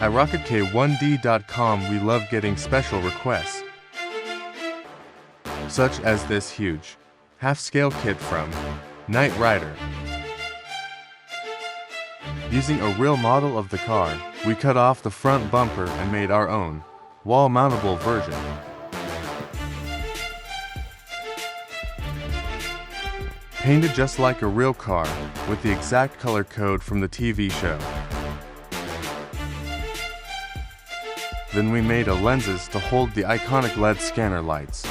At RocketK1D.com we love getting special requests, such as this huge half-scale kit from Knight Rider. Using a real model of the car, we cut off the front bumper and made our own wall-mountable version. Painted just like a real car, with the exact color code from the TV show. Then we made lenses to hold the iconic LED scanner lights.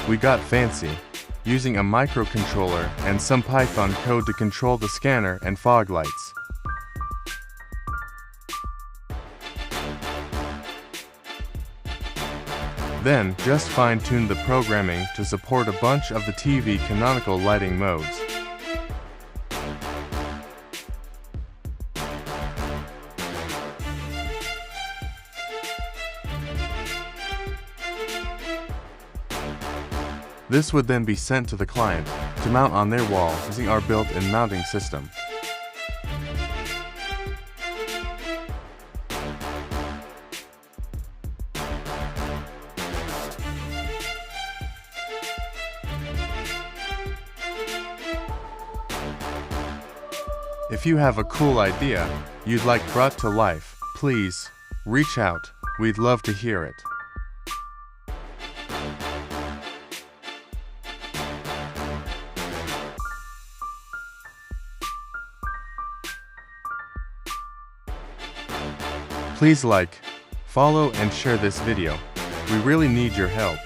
We got fancy, using a microcontroller and some Python code to control the scanner and fog lights. Then, just fine-tuned the programming to support a bunch of the TV canonical lighting modes. This would then be sent to the client to mount on their wall using our built-in mounting system. If you have a cool idea you'd like brought to life, please reach out. We'd love to hear it. Please like, follow, and share this video. We really need your help.